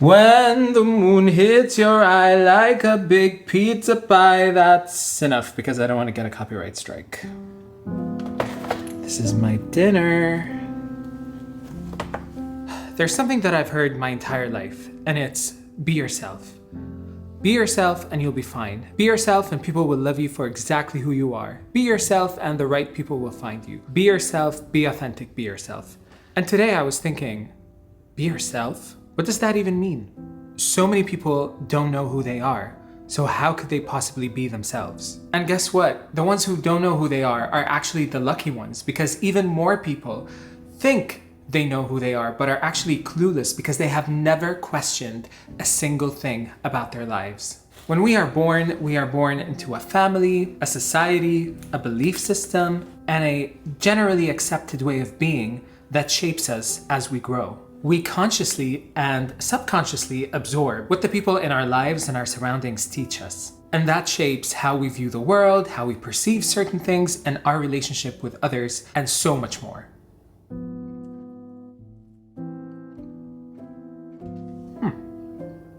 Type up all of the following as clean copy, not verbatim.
When the moon hits your eye like a big pizza pie. That's enough because I don't want to get a copyright strike. This is my dinner. There's something that I've heard my entire life, and it's be yourself. Be yourself and you'll be fine. Be yourself and people will love you for exactly who you are. Be yourself and the right people will find you. Be yourself, be authentic, be yourself. And today I was thinking, be yourself? What does that even mean? So many people don't know who they are. So how could they possibly be themselves? And guess what? The ones who don't know who they are actually the lucky ones, because even more people think they know who they are, but are actually clueless because they have never questioned a single thing about their lives. When we are born into a family, a society, a belief system, and a generally accepted way of being that shapes us as we grow. We consciously and subconsciously absorb what the people in our lives and our surroundings teach us. And that shapes how we view the world, how we perceive certain things, and our relationship with others, and so much more.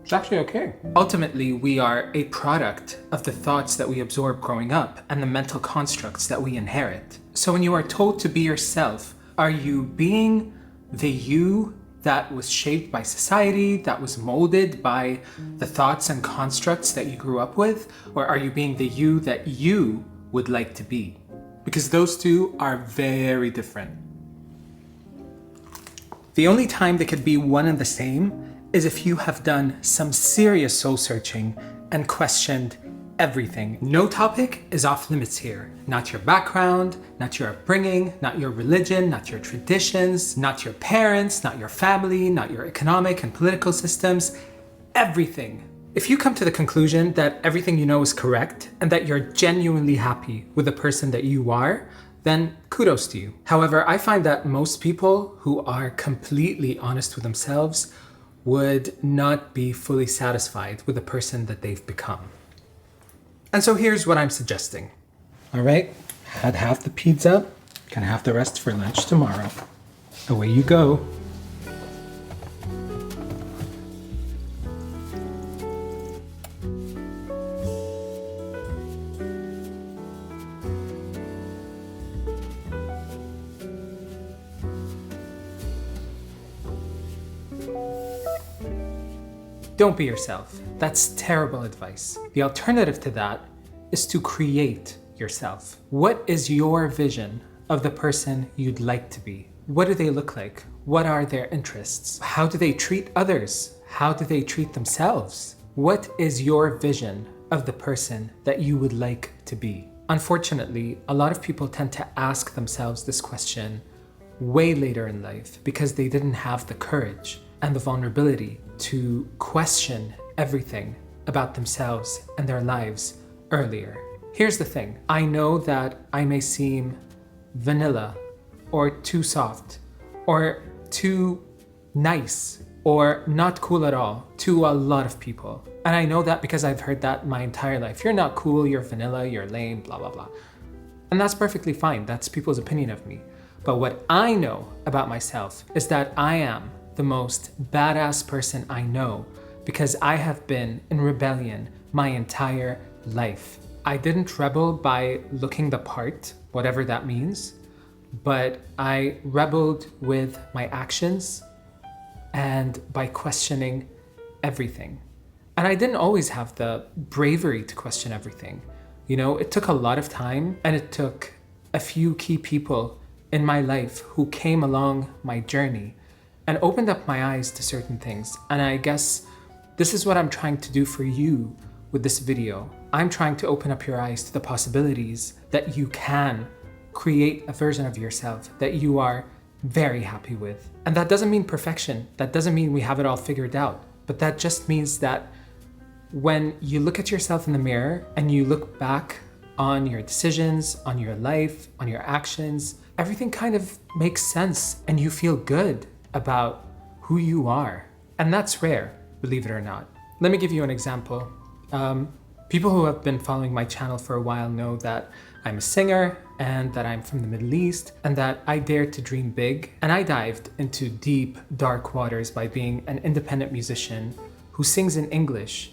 It's actually okay. Ultimately, we are a product of the thoughts that we absorb growing up and the mental constructs that we inherit. So when you are told to be yourself, are you being the you that was shaped by society, that was molded by the thoughts and constructs that you grew up with? Or are you being the you that you would like to be? Because those two are very different. The only time they could be one and the same is if you have done some serious soul searching and questioned everything. No topic is off limits here. Not your background, not your upbringing, not your religion, not your traditions, not your parents, not your family, not your economic and political systems, everything. If you come to the conclusion that everything you know is correct and that you're genuinely happy with the person that you are, then kudos to you. However, I find that most people who are completely honest with themselves would not be fully satisfied with the person that they've become. And so here's what I'm suggesting. All right, had half the pizza, can have the rest for lunch tomorrow. Away you go. Don't be yourself. That's terrible advice. The alternative to that is to create yourself. What is your vision of the person you'd like to be? What do they look like? What are their interests? How do they treat others? How do they treat themselves? What is your vision of the person that you would like to be? Unfortunately, a lot of people tend to ask themselves this question way later in life because they didn't have the courage and the vulnerability to question everything about themselves and their lives earlier. Here's the thing. I know that I may seem vanilla or too soft or too nice or not cool at all to a lot of people. And I know that because I've heard that my entire life. You're not cool, you're vanilla, you're lame, blah, blah, blah. And that's perfectly fine. That's people's opinion of me. But what I know about myself is that I am the most badass person I know because I have been in rebellion my entire life. I didn't rebel by looking the part, whatever that means, but I rebelled with my actions and by questioning everything. And I didn't always have the bravery to question everything. You know, it took a lot of time and it took a few key people in my life who came along my journey and opened up my eyes to certain things. And I guess this is what I'm trying to do for you with this video. I'm trying to open up your eyes to the possibilities that you can create a version of yourself that you are very happy with. And that doesn't mean perfection. That doesn't mean we have it all figured out. But that just means that when you look at yourself in the mirror and you look back on your decisions, on your life, on your actions, everything kind of makes sense and you feel good about who you are. And that's rare, believe it or not. Let me give you an example. People who have been following my channel for a while know that I'm a singer and that I'm from the Middle East and that I dared to dream big. And I dived into deep, dark waters by being an independent musician who sings in English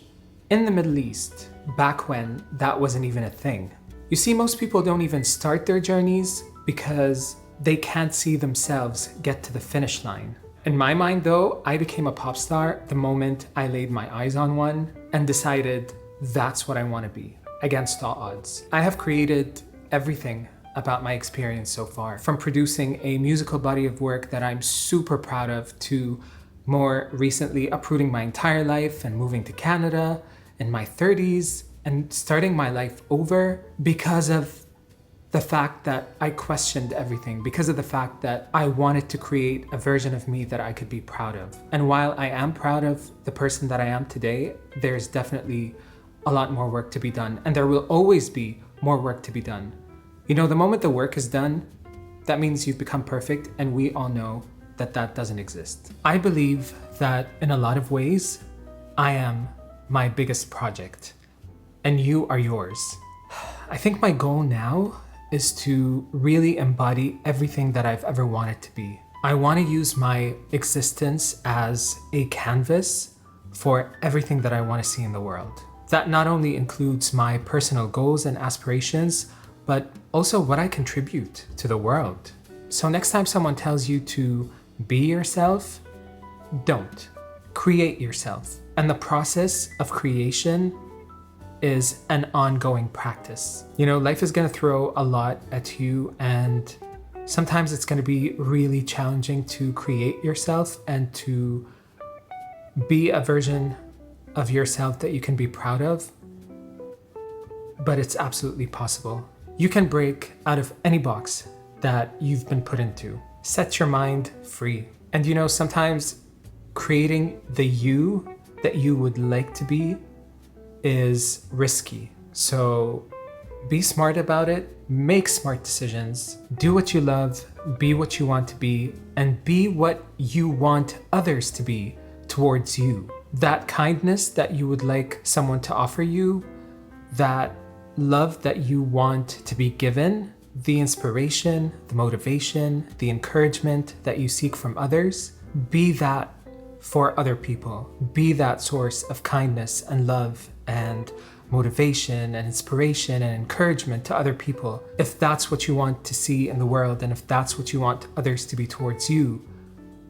in the Middle East, back when that wasn't even a thing. You see, most people don't even start their journeys because they can't see themselves get to the finish line. In my mind though, I became a pop star the moment I laid my eyes on one and decided that's what I want to be, against all odds. I have created everything about my experience so far, from producing a musical body of work that I'm super proud of to more recently uprooting my entire life and moving to Canada in my 30s and starting my life over because of the fact that I questioned everything, because of the fact that I wanted to create a version of me that I could be proud of. And while I am proud of the person that I am today, there's definitely a lot more work to be done, and there will always be more work to be done. You know, the moment the work is done, that means you've become perfect, and we all know that that doesn't exist. I believe that in a lot of ways, I am my biggest project, and you are yours. I think my goal now is to really embody everything that I've ever wanted to be. I want to use my existence as a canvas for everything that I want to see in the world. That not only includes my personal goals and aspirations, but also what I contribute to the world. So next time someone tells you to be yourself, don't. Create yourself. And the process of creation is an ongoing practice. You know, life is going to throw a lot at you, and sometimes it's going to be really challenging to create yourself and to be a version of yourself that you can be proud of. But it's absolutely possible. You can break out of any box that you've been put into. Set your mind free. And you know, sometimes creating the you that you would like to be is risky. So be smart about it, make smart decisions, do what you love, be what you want to be, and be what you want others to be towards you. That kindness that you would like someone to offer you, that love that you want to be given, the inspiration, the motivation, the encouragement that you seek from others, be that for other people. Be that source of kindness and love and motivation and inspiration and encouragement to other people. If that's what you want to see in the world, and if that's what you want others to be towards you,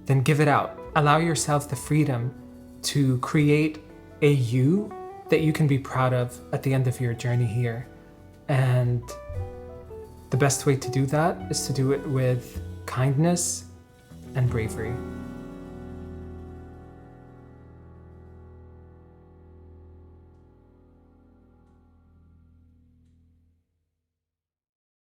then give it out. Allow yourself the freedom to create a you that you can be proud of at the end of your journey here. And the best way to do that is to do it with kindness and bravery.